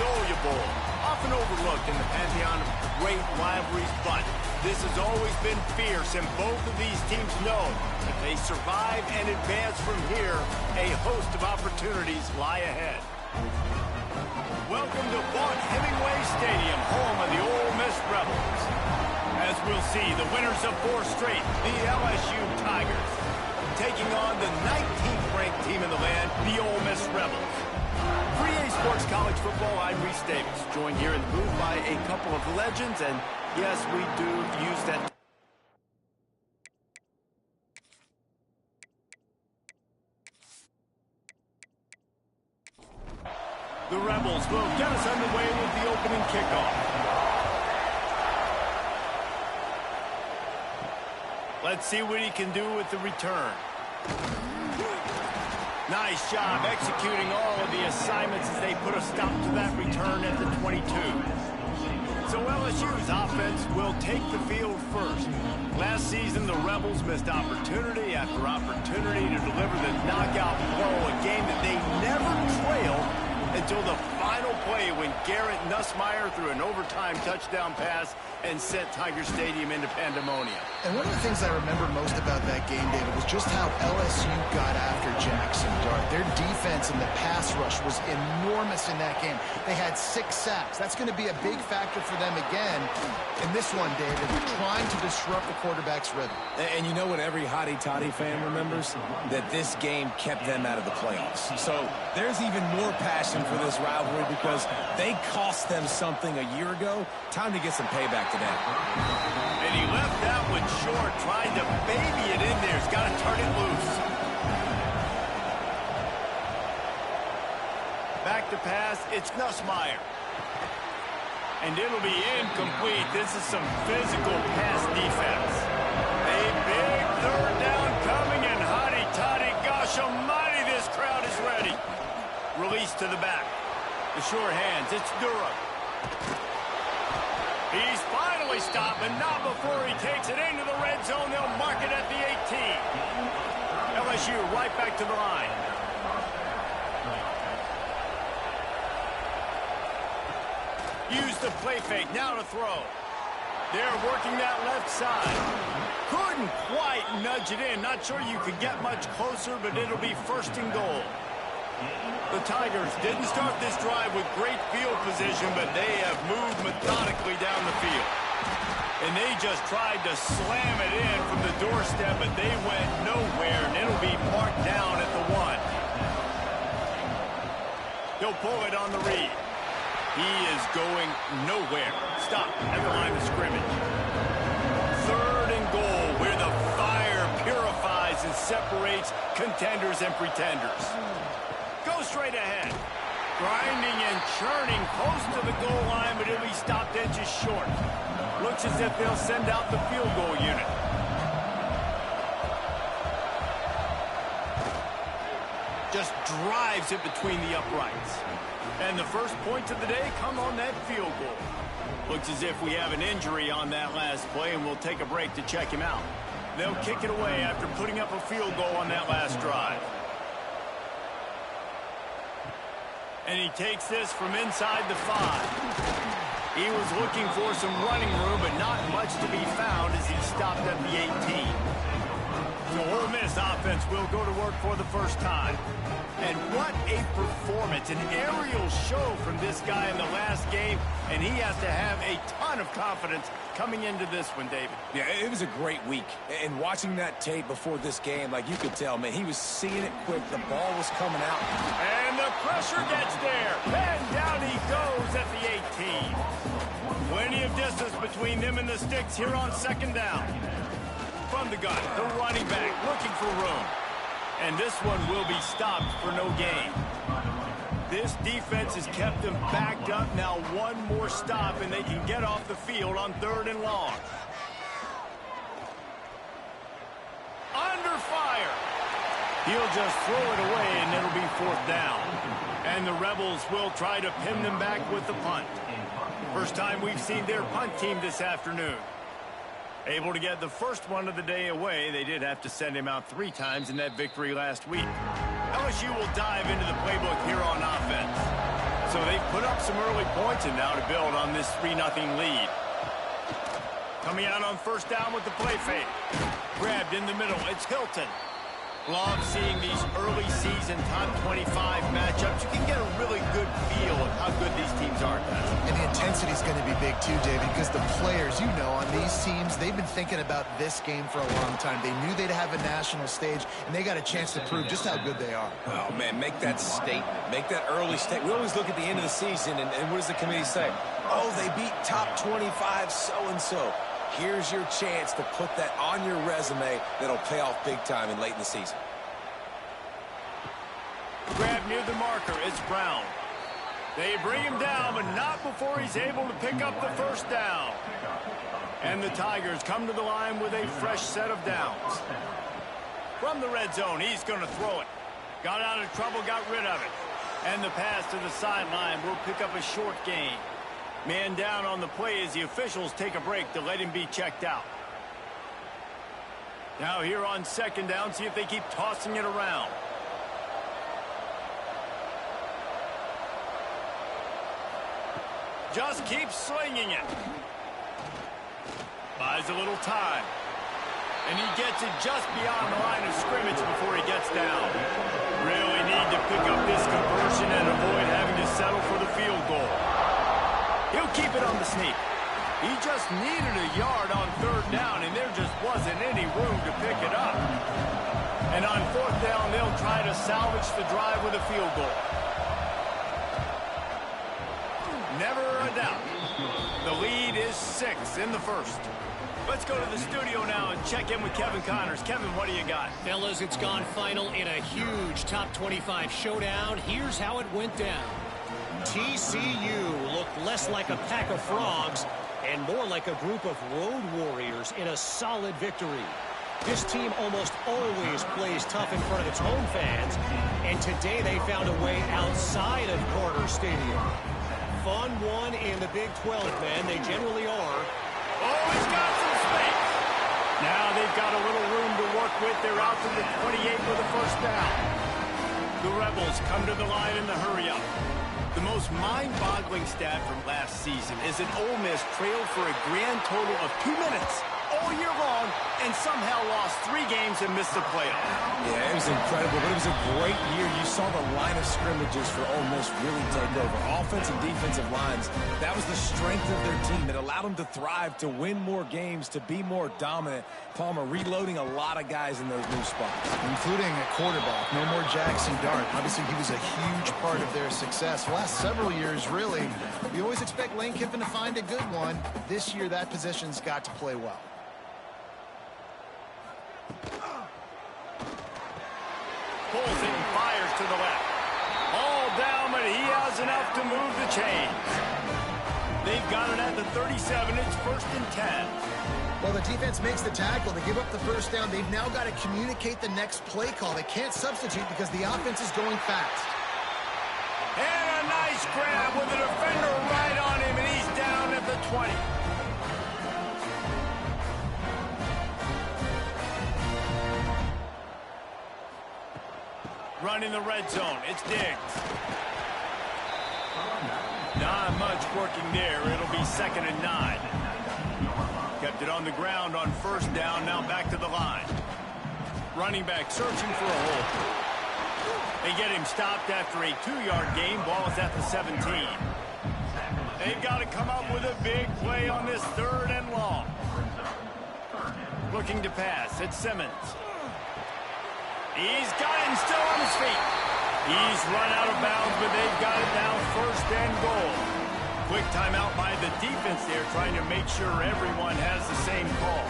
Magnolia Bowl, often overlooked in the pantheon of great rivalries, but this has always been fierce, and both of these teams know if they survive and advance from here, a host of opportunities lie ahead. Welcome to Vaught-Hemingway Stadium, home of the Ole Miss Rebels. As we'll see, the winners of 4 straight, the LSU Tigers, taking on the 19th ranked team in the land, the Ole Miss Rebels. For EA Sports College Football, I'm Reese Davis, joined here in the booth by a couple of legends, and yes, we do use that. The Rebels will get us underway with the opening kickoff. Let's see what he can do with the return. Nice job executing all of the assignments as they put a stop to that return at the 22. So LSU's offense will take the field first. Last season, the Rebels missed opportunity after opportunity to deliver the knockout blow, a game that they never trailed until the final play when Garrett Nussmeier threw an overtime touchdown pass and sent Tiger Stadium into pandemonium. And one of the things I remember most about that game, David, was just how LSU got after Jackson Dart. Their defense and the pass rush was enormous in that game. They had 6 sacks. That's going to be a big factor for them again in this one, David, trying to disrupt the quarterback's rhythm. And you know what every hotty-toddy fan remembers? That this game kept them out of the playoffs. So there's even more passion for this rivalry because they cost them something a year ago. Time to get some payback today. And he left that one short, trying to baby it in there. He's got to turn it loose. Back to pass, it's Nussmeier. And it'll be incomplete. This is some physical pass defense. A big third down coming, and hotty-toddy, gosh almighty, this crowd is ready. Release to the back. The sure hands, it's Durham. He's finally stopped, but not before he takes it into the red zone. They'll mark it at the 18. LSU right back to the line. Use the play fake, now to throw. They're working that left side. Couldn't quite nudge it in. Not sure you could get much closer, but it'll be first and goal. The Tigers didn't start this drive with great field position, but they have moved methodically down the field. And they just tried to slam it in from the doorstep, but they went nowhere, and it'll be marked down at the 1. He'll pull it on the read. He is going nowhere. Stop at the line of scrimmage. 3rd and goal, where the fire purifies and separates contenders and pretenders. Go straight ahead. Grinding and churning close to the goal line, but it'll be stopped edges short. Looks as if they'll send out the field goal unit. Just drives it between the uprights. And the first points of the day come on that field goal. Looks as if we have an injury on that last play, and we'll take a break to check him out. They'll kick it away after putting up a field goal on that last drive. And he takes this from inside the 5. He was looking for some running room, but not much to be found as he stopped at the 18. The Ole Miss offense will go to work for the first time. And what a performance, an aerial show from this guy in the last game, and he has to have a ton of confidence coming into this one, David. Yeah, it was a great week. And watching that tape before this game, like you could tell, man, he was seeing it quick. The ball was coming out. And the pressure gets there. And down he goes at the 18. Plenty of distance between them and the sticks here on 2nd down. From the gun, the running back looking for room. And this one will be stopped for no gain. This defense has kept them backed up. Now one more stop, and they can get off the field on 3rd and long. Under fire. He'll just throw it away, and it'll be 4th down. And the Rebels will try to pin them back with the punt. First time we've seen their punt team this afternoon. Able to get the first one of the day away. They did have to send him out 3 times in that victory last week. LSU will dive into the playbook here on offense. So they've put up some early points and now to build on this 3-0 lead. Coming out on first down with the play fake. Grabbed in the middle. It's Hilton. Love seeing these early season top 25 matchups. You can get a really good feel of how good these teams are. And the intensity is going to be big too, David, because the players, you know, on these teams, they've been thinking about this game for a long time. They knew they'd have a national stage, and they got a chance to prove just how good they are. Oh, man, make that statement. Make that early statement. We always look at the end of the season, and what does the committee say? Oh, they beat top 25 so-and-so. Here's your chance to put that on your resume that'll pay off big time and late in the season. Grab near the marker. It's Brown. They bring him down, but not before he's able to pick up the first down. And the Tigers come to the line with a fresh set of downs. From the red zone, he's going to throw it. Got out of trouble, got rid of it. And the pass to the sideline will pick up a short gain. Man down on the play as the officials take a break to let him be checked out. Now here on second down, see if they keep tossing it around. Just keeps slinging it. Buys a little time. And he gets it just beyond the line of scrimmage before he gets down. Really need to pick up this conversion and avoid having to settle for the field goal. He'll keep it on the sneak. He just needed a yard on third down, and there just wasn't any room to pick it up. And on fourth down, they'll try to salvage the drive with a field goal. Never a doubt. The lead is 6 in the first. Let's go to the studio now and check in with Kevin Connors. Kevin, what do you got? Fellas, it's gone final in a huge top 25 showdown. Here's how it went down. TCU looked less like a pack of frogs and more like a group of road warriors in a solid victory. This team almost always plays tough in front of its home fans, and today they found a way outside of Carter Stadium. Fun one in the Big 12, man. They generally are. Oh, he's got some space. Now they've got a little room to work with. They're out to the 28 with a first down. The Rebels come to the line in the hurry-up. The most mind-boggling stat from last season is that Ole Miss trailed for a grand total of 2 minutes all year long and somehow lost 3 games and missed the playoff. Yeah, it was incredible, but it was a great year. You saw the line of scrimmages for Ole Miss really take over. Offense and defensive lines, that was the strength of their team that allowed them to thrive, to win more games, to be more dominant. Palmer reloading a lot of guys in those new spots. Including a quarterback. No more Jackson Dart. Obviously, he was a huge part of their success. Last several years, really, we always expect Lane Kiffin to find a good one. This year, that position's got to play well. Pulls it and fires to the left. All down, but he has enough to move the chains. They've got it at the 37. It's 1st and 10. Well, the defense makes the tackle. They give up the first down. They've now got to communicate the next play call. They can't substitute because the offense is going fast. And a nice grab with the defender right on him, and he's down at the 20. Running the red zone. It's Diggs. Not much working there. It'll be 2nd and 9. Kept it on the ground on first down. Now back to the line. Running back searching for a hole. They get him stopped after a 2-yard gain. Ball is at the 17. They've got to come up with a big play on this 3rd and long. Looking to pass. It's Simmons. He's got him still on his feet. He's run out of bounds, but they've got it now 1st and goal. Quick timeout by the defense there, trying to make sure everyone has the same call.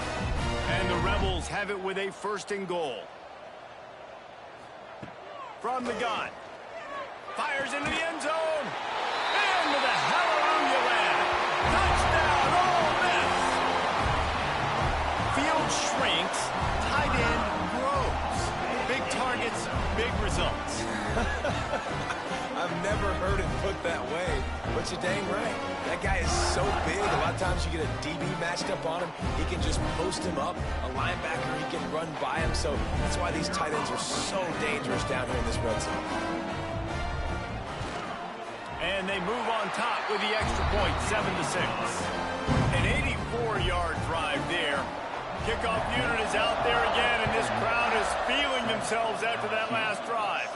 And the Rebels have it with a 1st and goal. From the gun. Fires into the end zone. Into the hallelujah land. Touchdown, Ole Miss. Field shrinks. Tight end grows. Big targets, big results. I've never heard it put that way, but you're dang right. That guy is so big. A lot of times you get a DB matched up on him. He can just post him up. A linebacker, he can run by him. So that's why these tight ends are so dangerous down here in this red zone. And they move on top with the extra point, 7-6. An 84-yard drive there. Kickoff unit is out there again, and this crowd is feeling themselves after that last drive.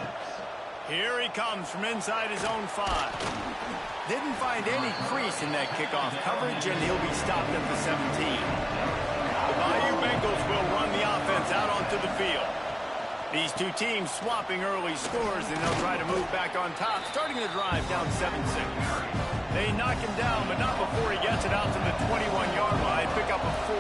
Here he comes from inside his own 5. Didn't find any crease in that kickoff coverage, and he'll be stopped at the 17. The Bayou Bengals will run the offense out onto the field. These two teams swapping early scores, and they'll try to move back on top, starting the drive down 7-6. They knock him down, but not before he gets it out to the 21-yard line, pick up a 4.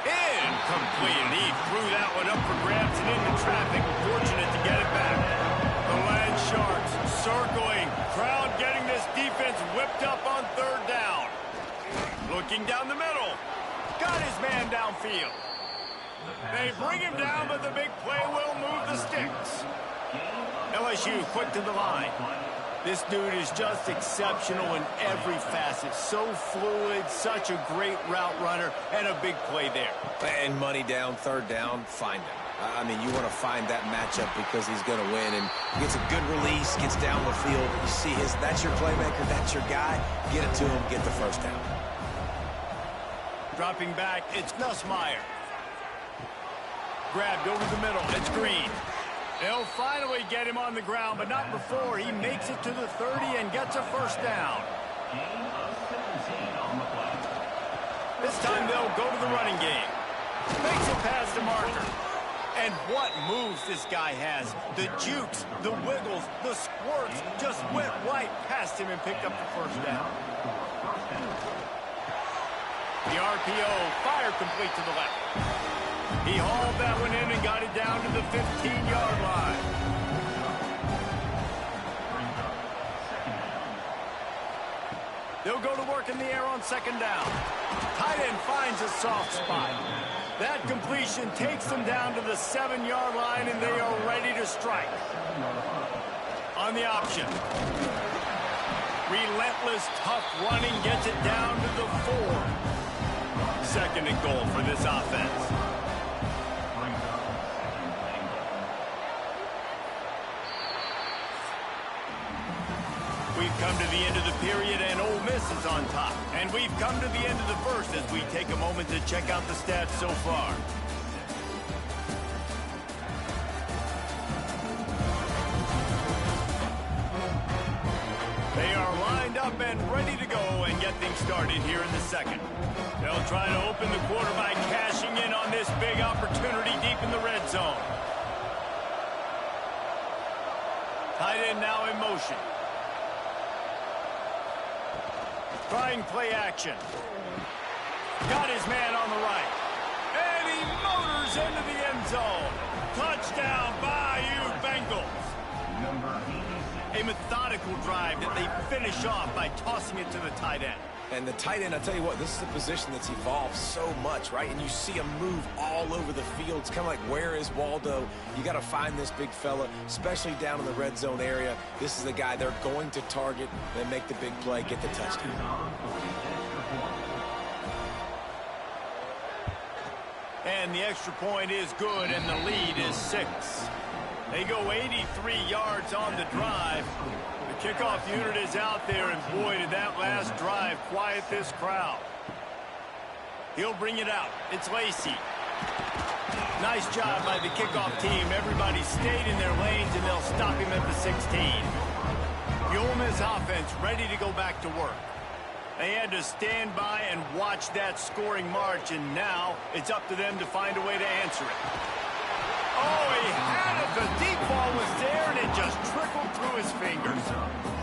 Incomplete. He threw that one up for grabs and into traffic. Fortunate to get it back. The Land Sharks circling. Crowd getting this defense whipped up on 3rd down. Looking down the middle. Got his man downfield. They bring him down, but the big play will move the sticks. LSU quick to the line. This dude is just exceptional in every facet. So fluid, such a great route runner, and a big play there. And money down, 3rd down, find him. I mean, you want to find that matchup because he's going to win, and gets a good release, gets down the field. You see that's your playmaker, that's your guy. Get it to him, get the 1st down. Dropping back, it's Nussmeier. Grabbed over the middle, it's Green. They'll finally get him on the ground, but not before he makes it to the 30 and gets a 1st down. This time they'll go to the running game. Makes it past the marker. And what moves this guy has. The jukes, the wiggles, the squirts just went right past him and picked up the 1st down. The RPO, fire complete to the left. He hauled that one in and got it down to the 15-yard line. They'll go to work in the air on 2nd down. Tight end finds a soft spot. That completion takes them down to the 7-yard line, and they are ready to strike. On the option. Relentless, tough running gets it down to the 4. 2nd and goal for this offense. We've come to the end of the period, and Ole Miss is on top. And we've come to the end of the 1st as we take a moment to check out the stats so far. They are lined up and ready to go and get things started here in the 2nd. They'll try to open the quarter by cashing in on this big opportunity deep in the red zone. Tight end now in motion. Trying play action. Got his man on the right. And he motors into the end zone. Touchdown, Bayou Bengals. A methodical drive that they finish off by tossing it to the tight end. And the tight end, I'll tell you what, this is a position that's evolved so much, right? And you see him move all over the field. It's kind of like, where is Waldo? You got to find this big fella, especially down in the red zone area. This is the guy they're going to target, then make the big play, get the touchdown. And the extra point is good, and the lead is 6. They go 83 yards on the drive. The kickoff unit is out there, and boy, did that last drive quiet this crowd. He'll bring it out. It's Lacey. Nice job by the kickoff team. Everybody stayed in their lanes, and they'll stop him at the 16. The Ole Miss offense ready to go back to work. They had to stand by and watch that scoring march, and now it's up to them to find a way to answer it. Oh, he had it. The deep ball was there, and it just trickled through his fingers.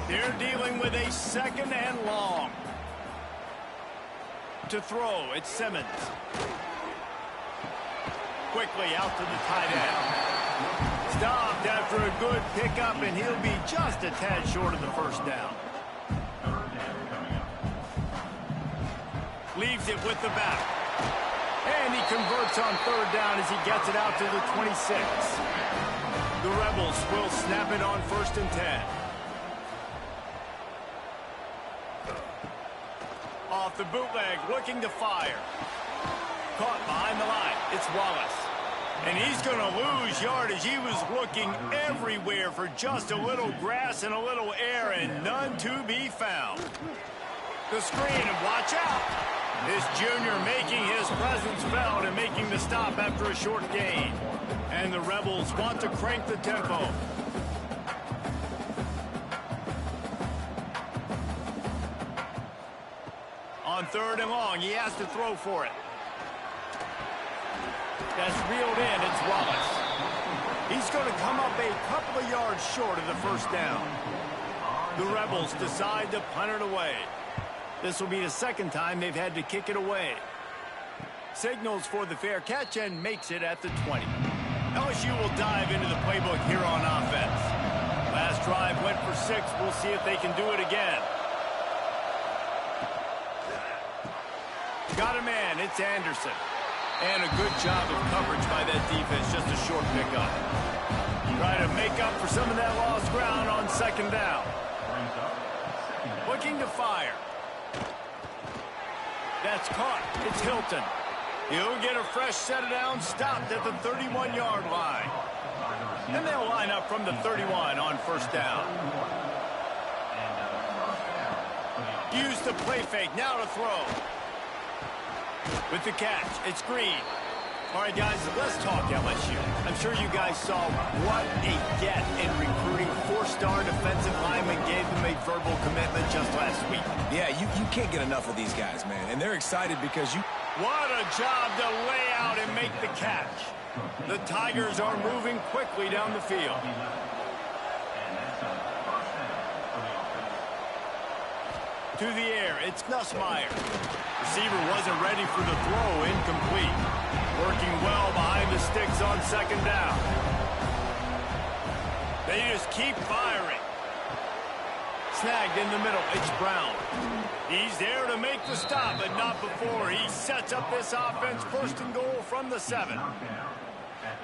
They're dealing with a 2nd and long. To throw, it's Simmons. Quickly out to the tight end. Stopped after a good pickup, and he'll be just a tad short of the 1st down. Leaves it with the back. And he converts on 3rd down as he gets it out to the 26. The Rebels will snap it on 1st and 10. Off the bootleg, looking to fire. Caught behind the line. It's Wallace. And he's going to lose yardage. He was looking everywhere for just a little grass and a little air, and none to be found. The screen, and watch out. This junior making his presence felt and making the stop after a short gain. And the Rebels want to crank the tempo. On 3rd and long, he has to throw for it. That's reeled in. It's Wallace. He's going to come up a couple of yards short of the first down. The Rebels decide to punt it away. This will be the second time they've had to kick it away. Signals for the fair catch and makes it at the 20. LSU will dive into the playbook here on offense. Last drive went for 6. We'll see if they can do it again. Got a man. It's Anderson. And a good job of coverage by that defense. Just a short pickup. Try to make up for some of that lost ground on 2nd down. Looking to fire. That's caught. It's Hilton. He'll get a fresh set of downs, stopped at the 31-yard line. And they'll line up from the 31 on 1st down. Use the play fake. Now to throw. With the catch, it's Green. All right, guys, let's talk LSU. I'm sure you guys saw what a get in recruiting. 4-star defensive lineman gave them a verbal commitment just last week. Yeah, you can't get enough of these guys, man. And they're excited because you... What a job to lay out and make the catch. The Tigers are moving quickly down the field. To the air, it's Nussmeier. Receiver wasn't ready for the throw, incomplete. Working well behind the sticks on 2nd down. They just keep firing. Snagged in the middle, it's Brown. He's there to make the stop, but not before. He sets up this offense 1st and goal from the 7.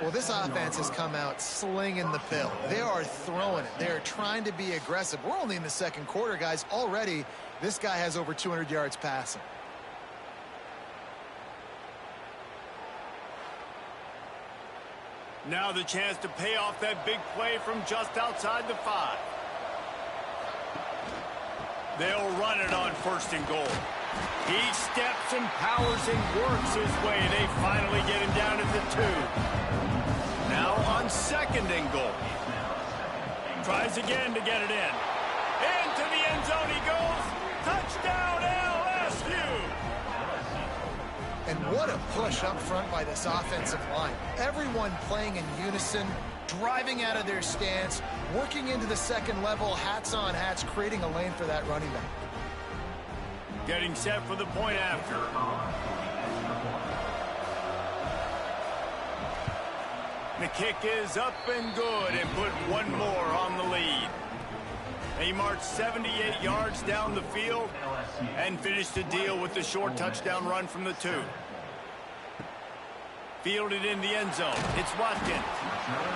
Well, this offense has come out slinging the pill. They are throwing it. They are trying to be aggressive. We're only in the 2nd quarter, guys. Already, this guy has over 200 yards passing. Now the chance to pay off that big play from just outside the 5. They'll run it on 1st and goal. He steps and powers and works his way. They finally get him down at the 2. Now on 2nd and goal. Tries again to get it in. Into the end zone he goes. Touchdown LSU! And what a push up front by this offensive line. Everyone playing in unison, driving out of their stance, working into the 2nd level, hats on hats, creating a lane for that running back. Getting set for the point after. The kick is up and good and put one more on the lead. They marched 78 yards down the field and finished the deal with the short touchdown run from the 2. Fielded in the end zone. It's Watkins.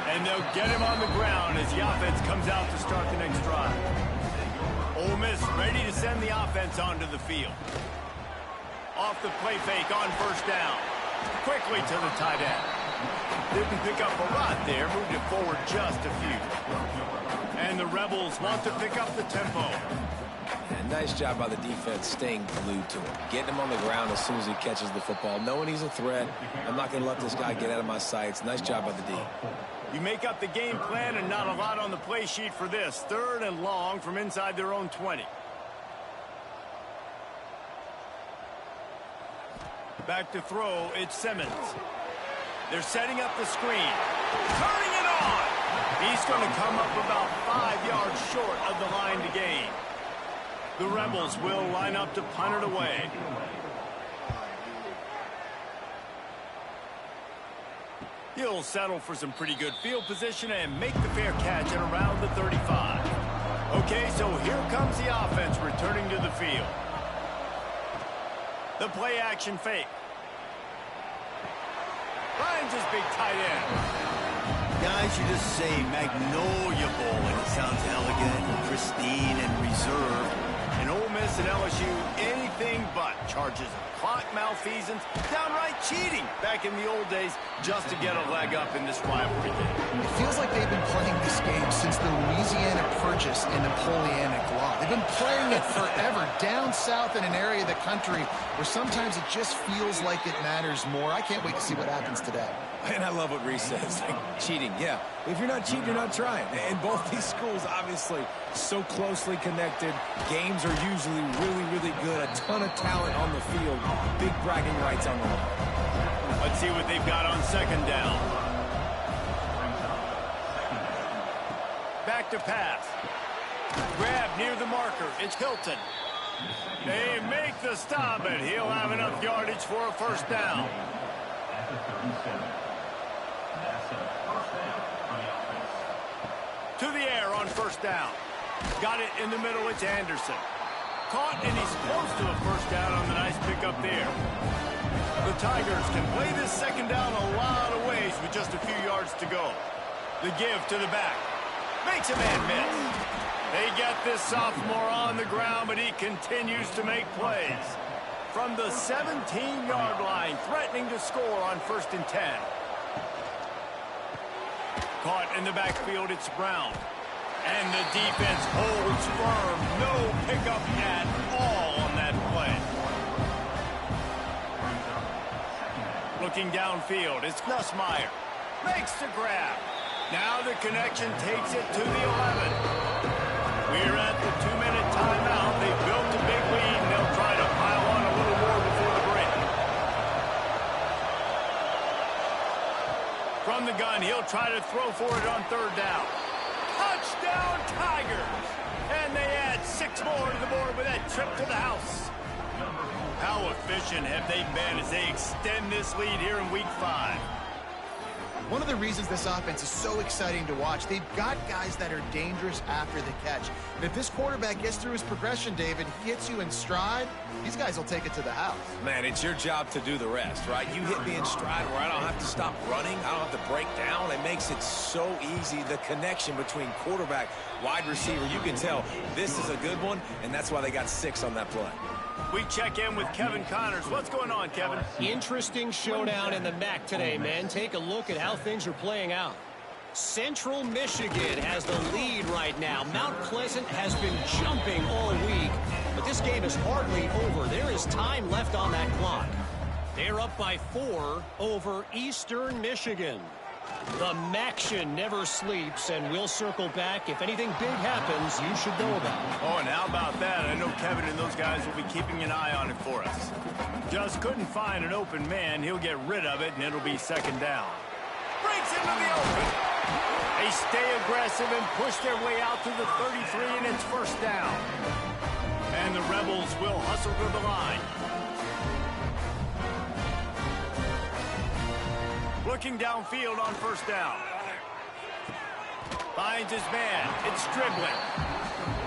And they'll get him on the ground as the offense comes out to start the next drive. Ole Miss ready to send the offense onto the field. Off the play fake on 1st down. Quickly to the tight end. Didn't pick up a lot there. Moved it forward just a few. And the Rebels want to pick up the tempo. And nice job by the defense staying glued to him. Getting him on the ground as soon as he catches the football. Knowing he's a threat. I'm not going to let this guy get out of my sights. Nice job by the D. You make up the game plan and not a lot on the play sheet for this. 3rd and long from inside their own 20. Back to throw, it's Simmons. They're setting up the screen. Turning it on! He's going to come up about 5 yards short of the line to gain. The Rebels will line up to punt it away. He'll settle for some pretty good field position and make the fair catch at around the 35. Okay, so here comes the offense returning to the field. The play action fake. Finds his big tight end. Guys, you just say Magnolia Bowl and it sounds elegant, pristine, and reserved. And And Ole Miss and LSU, anything but charges of clock malfeasance, downright cheating back in the old days just to get a leg up in this rivalry game. It feels like they've been playing this game since the Louisiana Purchase and Napoleonic Law. They've been playing it forever down south in an area of the country where sometimes it just feels like it matters more. I can't wait to see what happens today. And I love what Reese says, like cheating. Yeah, if you're not cheating, you're not trying. And both these schools, obviously, so closely connected. Games are usually really, really good. A ton of talent on the field. Big bragging rights on the line. Let's see what they've got on second down. Back to pass. Grab near the marker. It's Hilton. They make the stop, and he'll have enough yardage for a first down. To the air on first down. Got it in the middle. It's Anderson. Caught, and he's close to a first down on the nice pickup there. The Tigers can play this second down a lot of ways with just a few yards to go. The give to the back. Makes a man miss. They get this sophomore on the ground, but he continues to make plays. From the 17-yard line, threatening to score on 1st and 10. Caught in the backfield, it's Brown. And the defense holds firm. No pickup at all on that play. Looking downfield, it's Nussmeier. Makes the grab. Now the connection takes it to the 11. We're at the 2-minute timeout. They've built a big lead, and they'll try to pile on a little more before the break. From the gun, he'll try to throw for it on 3rd down. Touchdown, Tigers! And they add 6 more to the board with that trip to the house. How efficient have they been as they extend this lead here in Week 5? One of the reasons this offense is so exciting to watch, they've got guys that are dangerous after the catch. And if this quarterback gets through his progression, David, he hits you in stride, these guys will take it to the house. Man, it's your job to do the rest, right? You hit me in stride where I don't have to stop running. I don't have to break down. It makes it so easy. The connection between quarterback, wide receiver, you can tell this is a good one, and that's why they got 6 on that play. We check in with Kevin Connors. What's going on, Kevin? Interesting showdown in the MAC today, man. Take a look at how things are playing out. Central Michigan has the lead right now. Mount Pleasant has been jumping all week, but this game is hardly over. There is time left on that clock. They're up by 4 over Eastern Michigan. The Maction never sleeps, and we'll circle back. If anything big happens, you should know about it. Oh, and how about that? I know Kevin and those guys will be keeping an eye on it for us. Just couldn't find an open man. He'll get rid of it, and it'll be 2nd down. Breaks into the open. They stay aggressive and push their way out to the 33, and it's 1st down. And the Rebels will hustle to the line. Looking downfield on 1st down. Finds his man. It's Strickland.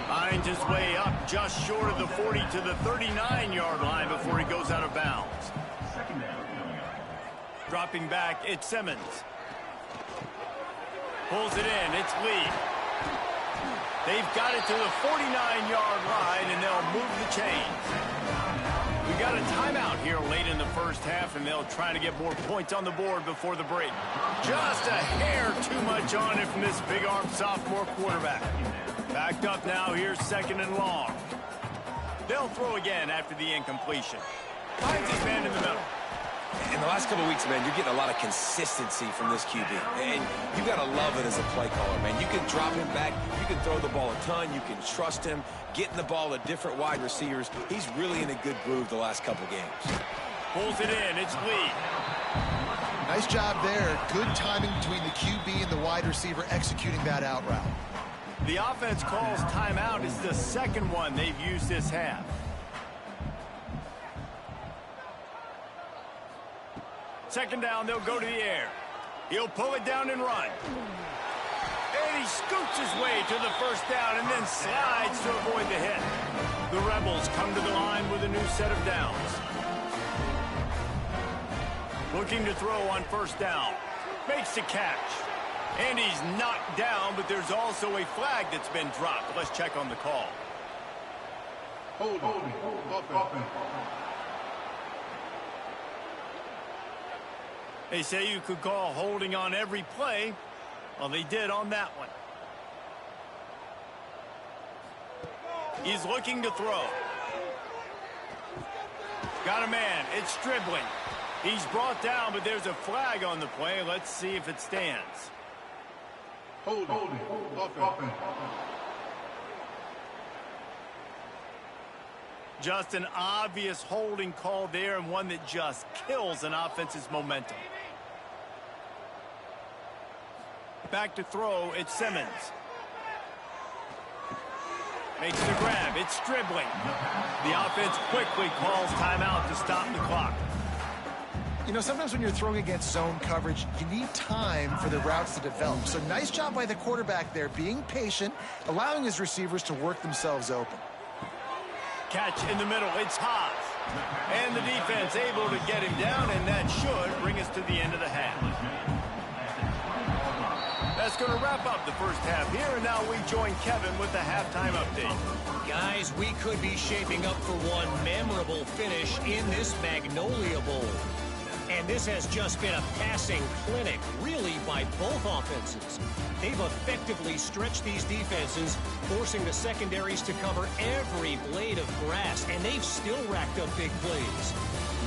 Finds his way up just short of the 40 to the 39-yard line before he goes out of bounds. Dropping back, it's Simmons. Pulls it in. It's Lee. They've got it to the 49-yard line, and they'll move the chains. We got a timeout here late in the 1st half, and they'll try to get more points on the board before the break. Just a hair too much on it from this big-armed sophomore quarterback. Backed up now, here's 2nd and long. They'll throw again after the incompletion. Finds his man in the middle. In the last couple of weeks, man, you're getting a lot of consistency from this QB. And you got to love it as a play caller, man. You can drop him back. You can throw the ball a ton. You can trust him. Getting the ball to different wide receivers. He's really in a good groove the last couple games. Pulls it in. It's Lee. Nice job there. Good timing between the QB and the wide receiver executing that out route. The offense calls timeout. It's the 2nd one they've used this half. Second down, they'll go to the air. He'll pull it down and run. And he scoots his way to the 1st down and then slides to avoid the hit. The Rebels come to the line with a new set of downs. Looking to throw on 1st down. Makes the catch. And he's knocked down, but there's also a flag that's been dropped. Let's check on the call. Holding. Offense. They say you could call holding on every play. Well, they did on that one. He's looking to throw. Got a man. It's dribbling. He's brought down, but there's a flag on the play. Let's see if it stands. Holding. Offense. Just an obvious holding call there, and one that just kills an offense's momentum. Back to throw, it's Simmons. Makes the grab, it's dribbling. The offense quickly calls timeout to stop the clock. You know, sometimes when you're throwing against zone coverage, you need time for the routes to develop. So nice job by the quarterback there, being patient, allowing his receivers to work themselves open. Catch in the middle, it's Haas. And the defense able to get him down, and that should bring us to the end of the half. That's going to wrap up the first half here, and now we join Kevin with the halftime update. Guys, we could be shaping up for one memorable finish in this Magnolia Bowl. And this has just been a passing clinic, really, by both offenses. They've effectively stretched these defenses, forcing the secondaries to cover every blade of grass, and they've still racked up big plays.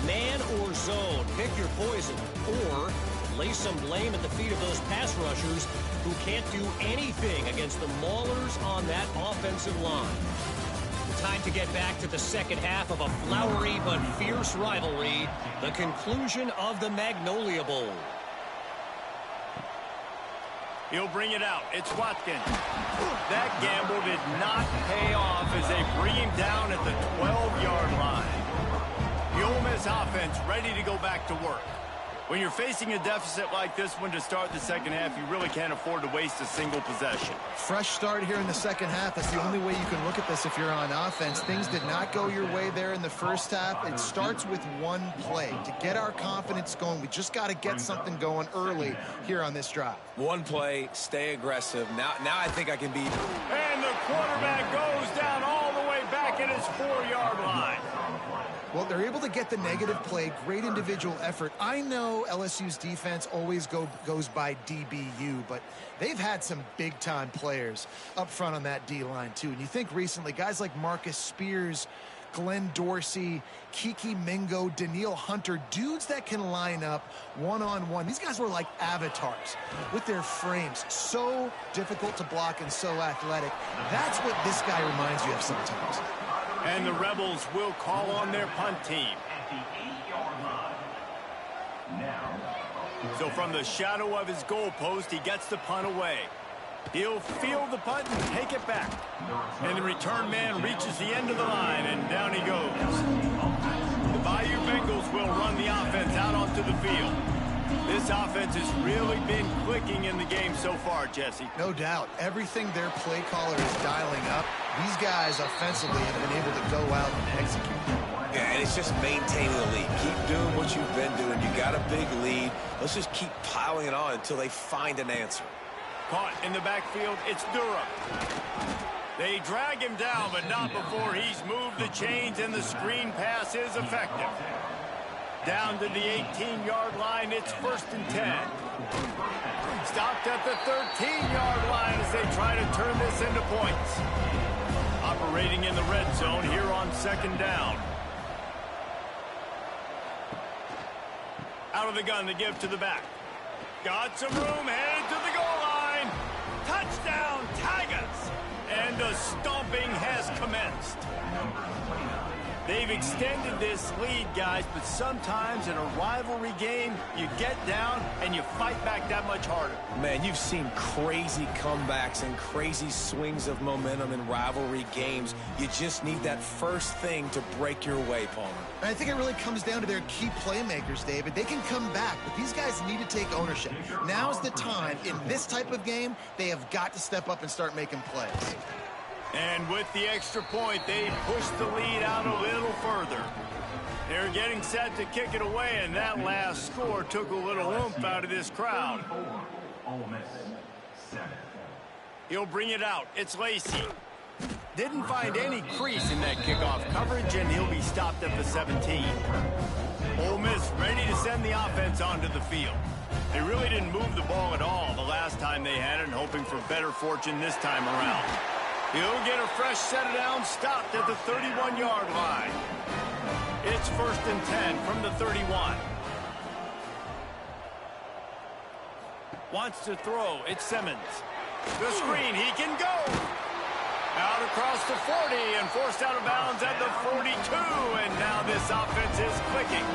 Man or zone, pick your poison, or lay some blame at the feet of those pass rushers who can't do anything against the maulers on that offensive line. Time to get back to the second half of a flowery but fierce rivalry, the conclusion of the Magnolia Bowl. He'll bring it out. It's Watkins. That gamble did not pay off as they bring him down at the 12-yard line. The Ole Miss offense ready to go back to work. When you're facing a deficit like this one to start the second half, you really can't afford to waste a single possession. Fresh start here in the second half. That's the only way you can look at this if you're on offense. Things did not go your way there in the first half. It starts with one play. To get our confidence going, we just got to get something going early here on this drive. One play, stay aggressive. Now I think I can beat. And the quarterback goes down all the way back at his 4-yard line. Well, they're able to get the negative play. Great individual effort. I know LSU's defense always goes by DBU, but they've had some big-time players up front on that D-line, too. And you think recently, guys like Marcus Spears, Glenn Dorsey, Kiki Mingo, Daniil Hunter, dudes that can line up one-on-one. These guys were like avatars with their frames. So difficult to block and so athletic. That's what this guy reminds you of sometimes. And the Rebels will call on their punt team. So from the shadow of his goalpost, he gets the punt away. He'll field the punt and take it back. And the return man reaches the end of the line, and down he goes. The Bayou Bengals will run the offense out onto the field. This offense has really been clicking in the game so far, Jesse. No doubt. Everything their play caller is dialing up, these guys offensively have been able to go out and execute. Yeah, and it's just maintaining the lead. Keep doing what you've been doing. You got a big lead. Let's just keep piling it on until they find an answer. Caught in the backfield, it's Durham. They drag him down, but not before he's moved the chains, and the screen pass is effective. Down to the 18-yard line, it's 1st and 10. Stopped at the 13-yard line as they try to turn this into points. Operating in the red zone here on 2nd down. Out of the gun, the give to the back. Got some room, headed to the goal line. Touchdown, Tigers! And a stomping has commenced. They've extended this lead, guys, but sometimes in a rivalry game, you get down and you fight back that much harder. Man, you've seen crazy comebacks and crazy swings of momentum in rivalry games. You just need that first thing to break your way, Palmer. And I think it really comes down to their key playmakers, David. They can come back, but these guys need to take ownership. Now's the time. In this type of game, they have got to step up and start making plays. And with the extra point, they push the lead out a little further. They're getting set to kick it away, and that last score took a little oomph out of this crowd. He'll bring it out. It's Lacey. Didn't find any crease in that kickoff coverage, and he'll be stopped at the 17. Ole Miss ready to send the offense onto the field. They really didn't move the ball at all the last time they had it, and hoping for better fortune this time around. He'll get a fresh set of downs, stopped at the 31-yard line. It's 1st and 10 from the 31. Wants to throw. It's Simmons. The screen. He can go. Out across the 40 and forced out of bounds at the 42. And now this offense is clicking.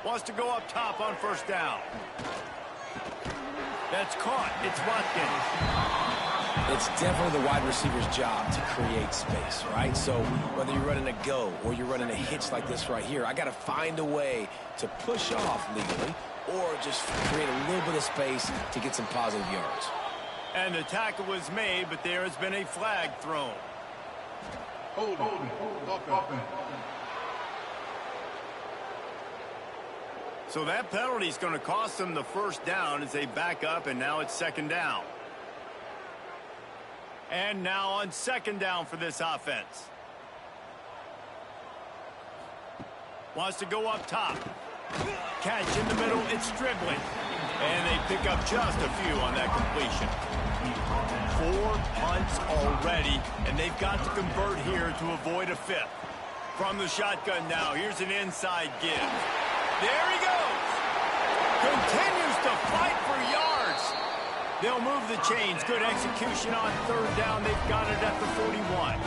Wants to go up top on 1st down. That's caught. It's Watkins. It's definitely the wide receiver's job to create space, right? So whether you're running a go or you're running a hitch like this right here, I got to find a way to push off legally or just create a little bit of space to get some positive yards. And the tackle was made, but there has been a flag thrown. Hold offense. So that penalty is going to cost them the 1st down as they back up, and now it's 2nd down. And now on 2nd down for this offense. Wants to go up top. Catch in the middle, it's Strickland. And they pick up just a few on that completion. 4 punts already, and they've got to convert here to avoid a 5th. From the shotgun now, here's an inside give. There he goes. Continues to fight for yards. They'll move the chains. Good execution on 3rd down. They've got it at the 41.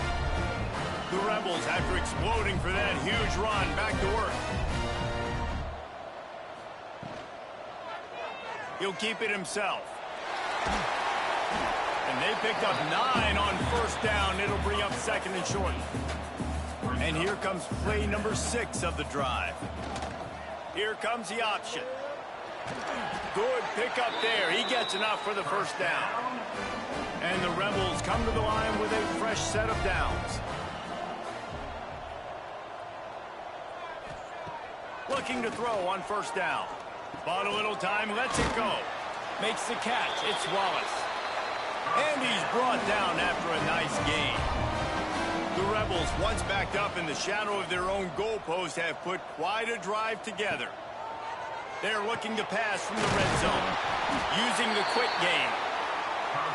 The Rebels, after exploding for that huge run, back to work. He'll keep it himself. And they picked up 9 on 1st down. It'll bring up 2nd and short. And here comes play number 6 of the drive. Here comes the option. Good pickup there. He gets enough for the 1st down. And the Rebels come to the line with a fresh set of downs. Looking to throw on 1st down. Bought a little time, lets it go. Makes the catch. It's Wallace. And he's brought down after a nice gain. The Rebels, once backed up in the shadow of their own goalpost, have put quite a drive together. They're looking to pass from the red zone, using the quick game.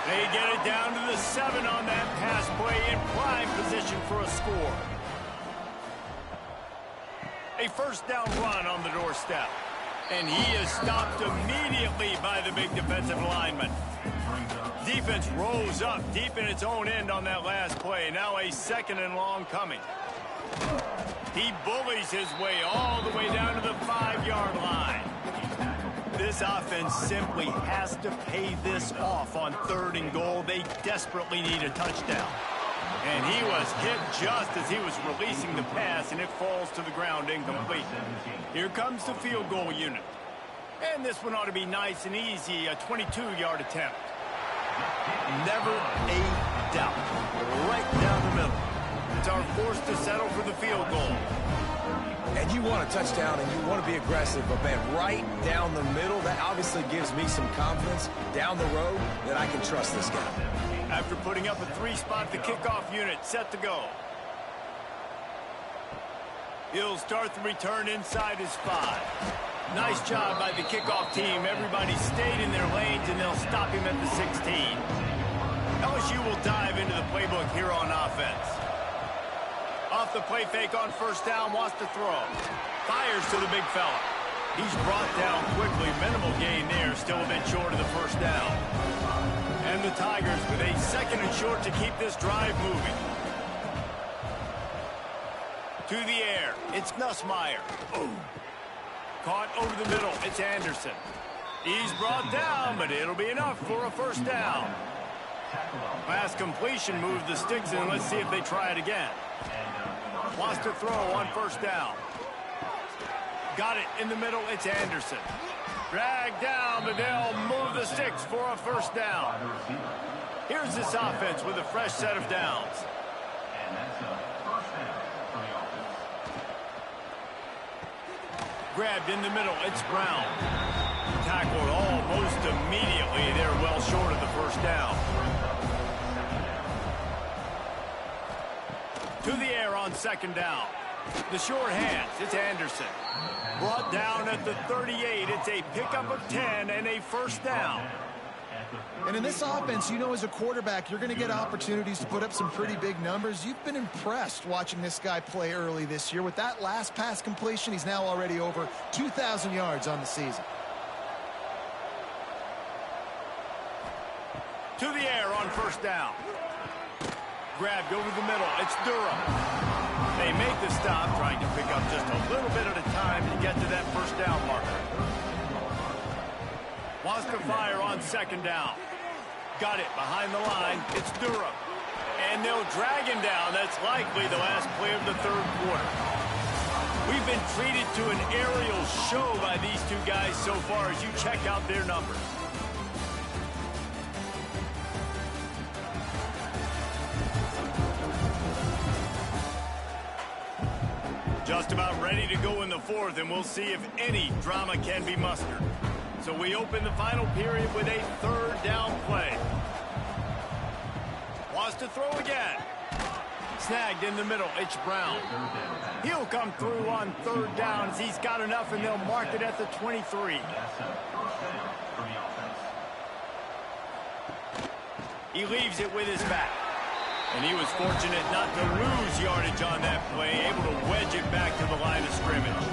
They get it down to the 7 on that pass play in prime position for a score. A 1st down run on the doorstep. And he is stopped immediately by the big defensive lineman. Defense rose up deep in its own end on that last play. Now a 2nd and long coming. He bullies his way all the way down to the 5-yard line. This offense simply has to pay this off on 3rd and goal. They desperately need a touchdown. And he was hit just as he was releasing the pass, and it falls to the ground incomplete. Here comes the field goal unit. And this one ought to be nice and easy, a 22-yard attempt. Never a doubt. Right down the middle. It's our force to settle for the field goal. And you want a touchdown and you want to be aggressive, but man, right down the middle, that obviously gives me some confidence down the road that I can trust this guy. After putting up a 3-spot, the kickoff unit set to go. He'll start the return inside his 5. Nice job by the kickoff team. Everybody stayed in their lanes, and they'll stop him at the 16. LSU will dive into the playbook here on offense. Off the play fake on 1st down, wants to throw. Fires to the big fella. He's brought down quickly. Minimal gain there, still a bit short of the 1st down. And the Tigers with a 2nd and short to keep this drive moving. To the air, it's Nussmeier. Caught over the middle, it's Anderson. He's brought down, but it'll be enough for a 1st down. Pass completion moved the sticks in. Let's see if they try it again. Wants to throw on 1st down. Got it in the middle, it's Anderson. Dragged down, but they'll move the sticks for a 1st down. Here's this offense with a fresh set of downs. And that's a 1st down for the offense. Grabbed in the middle, it's Brown. Tackled almost immediately. They're well short of the first down. To the air on second down. The short hands. It's Anderson. Brought down at the 38. It's a pickup of 10 and a first down. And in this offense, you know, as a quarterback, you're going to get opportunities to put up some pretty big numbers. You've been impressed watching this guy play early this year. With that last pass completion, he's now already over 2,000 yards on the season. To the air on first down. Grabbed over the middle. It's Durham. They make the stop, trying to pick up just a little bit at a time to get to that first down marker. Wants to fire on second down. Got it behind the line. It's Durham. And they'll drag him down. That's likely the last play of the third quarter. We've been treated to an aerial show by these two guys so far as you check out their numbers. Just about ready to go in the fourth, and we'll see if any drama can be mustered. So we open the final period with a third down play. Wants to throw again. Snagged in the middle. It's Brown. He'll come through on third down as he's got enough, and they'll mark it at the 23. He leaves it with his back. And he was fortunate not to lose yardage on that play, able to wedge it back to the line of scrimmage.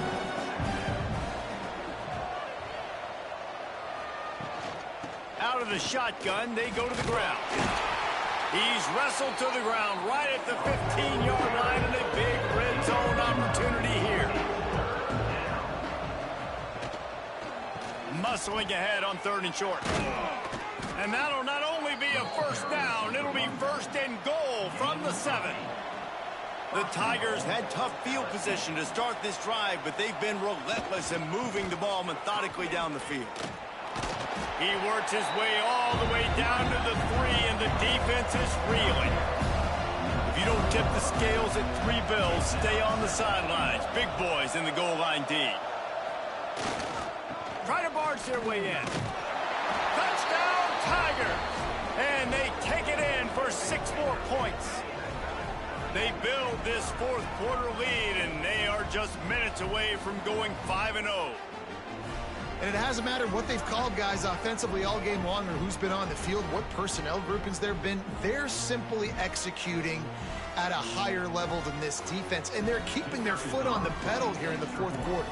Out of the shotgun, they go to the ground. He's wrestled to the ground right at the 15-yard line, and a big red zone opportunity here. Muscling ahead on third and short. And that'll not only be a first down, it'll be first and goal from the 7. The Tigers had tough field position to start this drive, but they've been relentless in moving the ball methodically down the field. He works his way all the way down to the 3, and the defense is reeling. If you don't tip the scales at 3 bills, stay on the sidelines. Big boys in the goal line D. Try to barge their way in. Touchdown, Tigers! And they take it in for 6 more points. They build this fourth quarter lead, and they are just minutes away from going 5-0. And it hasn't mattered what they've called guys offensively all game long or who's been on the field, what personnel groupings there have been. They're simply executing at a higher level than this defense, and they're keeping their foot on the pedal here in the fourth quarter.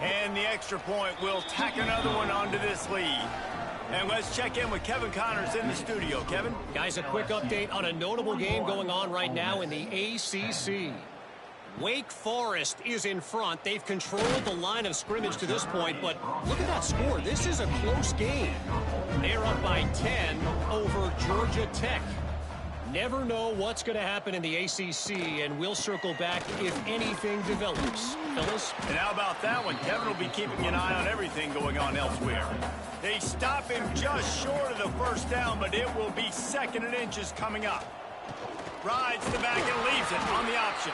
And the extra point will tack another one onto this lead. And let's check in with Kevin Connors in the studio. Kevin? Guys, a quick update on a notable game going on right now in the ACC. Wake Forest is in front. They've controlled the line of scrimmage to this point, but look at that score. This is a close game. They're up by 10 over Georgia Tech. Never know what's going to happen in the ACC, and we'll circle back if anything develops. Fellas? And how about that one? Kevin will be keeping an eye on everything going on elsewhere. They stop him just short of the first down, but it will be 2nd and inches coming up. Rides the back and leaves it on the option.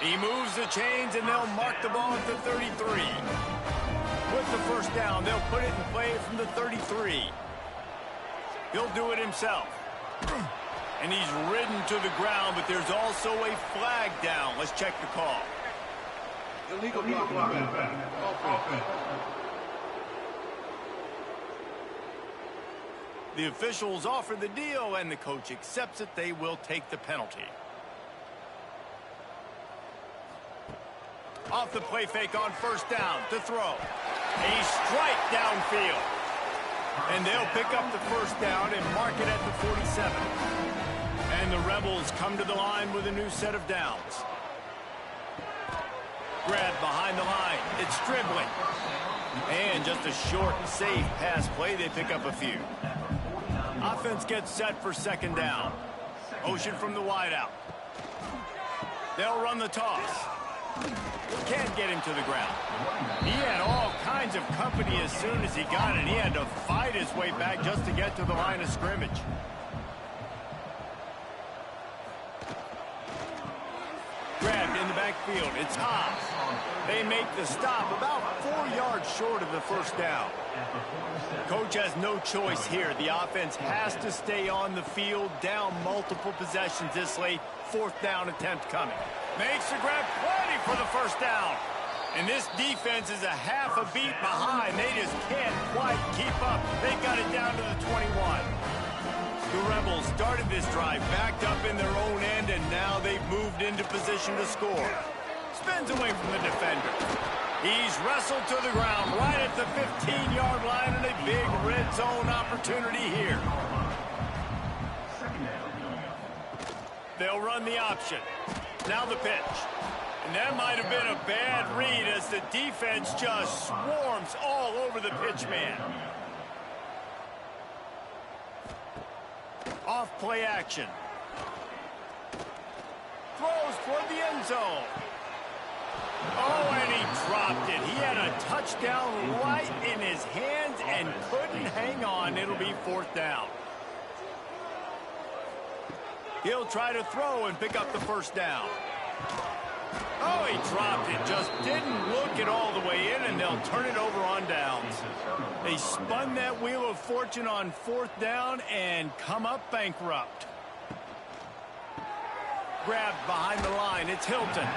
He moves the chains, and they'll mark the ball at the 33. With the first down, they'll put it in play from the 33. He'll do it himself. And he's ridden to the ground, but there's also a flag down. Let's check the call. Illegal block. Offense. The officials offer the deal, and the coach accepts it. They will take the penalty. Off the play fake on first down to throw. A strike downfield. And they'll pick up the first down and mark it at the 47. And the Rebels come to the line with a new set of downs. Grab behind the line. It's dribbling. And just a short, safe pass play. They pick up a few. Offense gets set for 2nd down. Motion from the wideout. They'll run the toss. Can't get him to the ground. He had all kinds of company as soon as he got it. He had to fight his way back just to get to the line of scrimmage. Grabbed in the backfield. It's Haas. They make the stop about 4 yards short of the first down. Coach has no choice here. The offense has to stay on the field, down multiple possessions this late. 4th down attempt coming. Makes the grab, plenty for the first down. And this defense is a half a beat behind. They just can't quite keep up. They got it down to the 21. The Rebels started this drive backed up in their own end, and now they've moved into position to score. Spins away from the defender. He's wrestled to the ground right at the 15-yard line, and a big red zone opportunity here. They'll run the option. Now the pitch. And that might have been a bad read as the defense just swarms all over the pitch man. Off play action. Throws toward the end zone. Oh, and he dropped it. He had a touchdown right in his hands and couldn't hang on. It'll be 4th down. He'll try to throw and pick up the first down. Oh, he dropped it. Just didn't look it all the way in, and they'll turn it over on downs. They spun that wheel of fortune on 4th down and come up bankrupt. Grabbed behind the line. It's Hilton.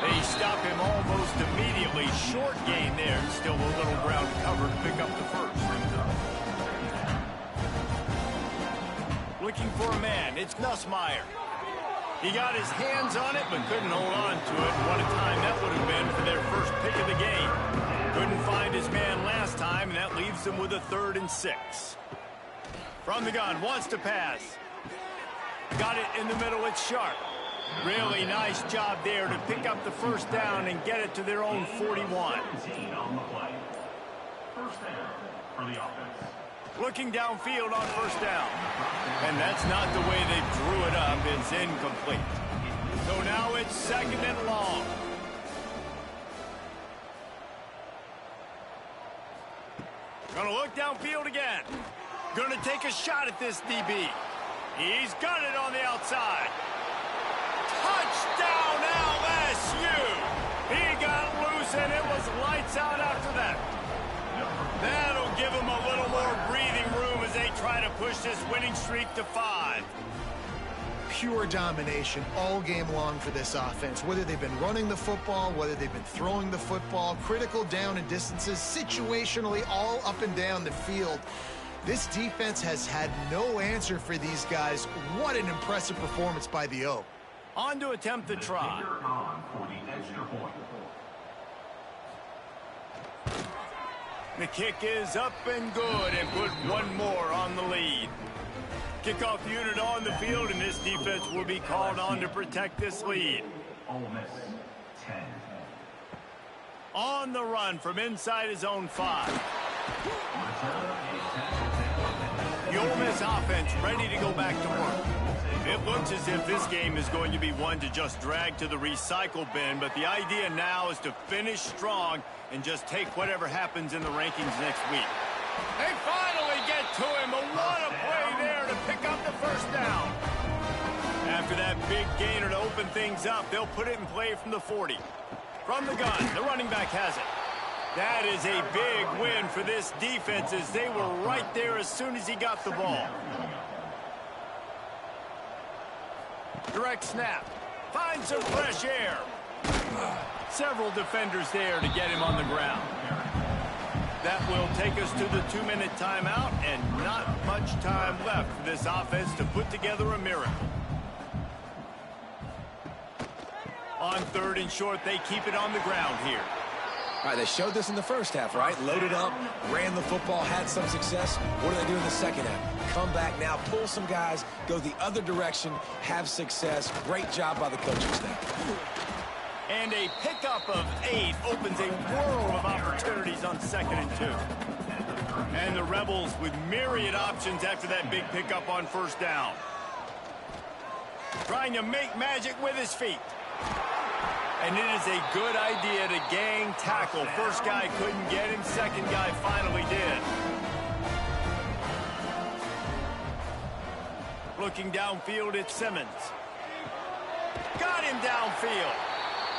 They stop him almost immediately. Short gain there. Still a little ground cover to pick up the first. Looking for a man. It's Nussmeier. He got his hands on it, but couldn't hold on to it. What a time that would have been for their first pick of the game. Couldn't find his man last time, and that leaves them with a 3rd and 6. From the gun, wants to pass. Got it in the middle, it's Sharp. Really nice job there to pick up the first down and get it to their own 41. Looking downfield on first down. And that's not the way they drew it up. It's incomplete. So now it's 2nd and long. Gonna look downfield again. Gonna take a shot at this DB. He's got it on the outside. Touchdown LSU! He got loose and it was lights out after that. That'll give them a little more breathing room as they try to push this winning streak to 5. Pure domination all game long for this offense. Whether they've been running the football, whether they've been throwing the football, critical down and distances, situationally all up and down the field. This defense has had no answer for these guys. What an impressive performance by the O. On to attempt the try. The kick is up and good and put one more on the lead. Kickoff unit on the field, and this defense will be called on to protect this lead. Ole Miss 10. On the run from inside his own 5. The Ole Miss offense ready to go back to work. It looks as if this game is going to be one to just drag to the recycle bin, but the idea now is to finish strong and just take whatever happens in the rankings next week. They finally get to him, but what a play there to pick up the first down. After that big gainer to open things up, they'll put it in play from the 40. From the gun, the running back has it. That is a big win for this defense as they were right there as soon as he got the ball. Direct snap. Finds some fresh air. Several defenders there to get him on the ground. That will take us to the 2-minute timeout, and not much time left for this offense to put together a miracle. On 3rd and short, they keep it on the ground here. All right, they showed this in the first half, right? Loaded up, ran the football, had some success. What do they do in the second half? Come back now, pull some guys, go the other direction, have success. Great job by the coaching staff. And a pickup of 8 opens a world of opportunities on 2nd and 2. And the Rebels with myriad options after that big pickup on first down. Trying to make magic with his feet. And it is a good idea to gang tackle. First guy couldn't get him. Second guy finally did. Looking downfield, it's Simmons. Got him downfield.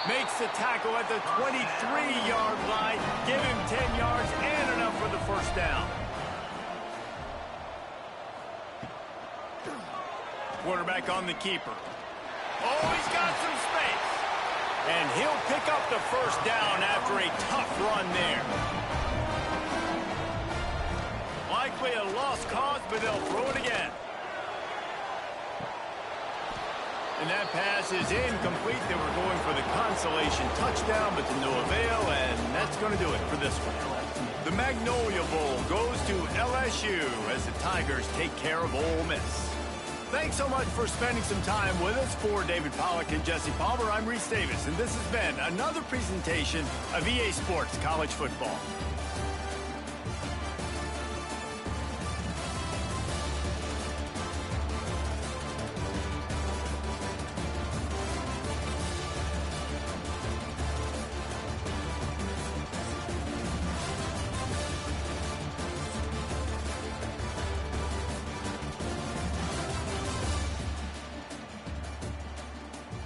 Makes the tackle at the 23-yard line. Give him 10 yards and enough for the first down. Quarterback on the keeper. Oh, he's got some space. And he'll pick up the first down after a tough run there. Likely a lost cause, but they'll throw it again. And that pass is incomplete. They were going for the consolation touchdown, but to no avail, and that's going to do it for this one. The Magnolia Bowl goes to LSU as the Tigers take care of Ole Miss. Thanks so much for spending some time with us. For David Pollack and Jesse Palmer, I'm Reese Davis, and this has been another presentation of EA Sports College Football.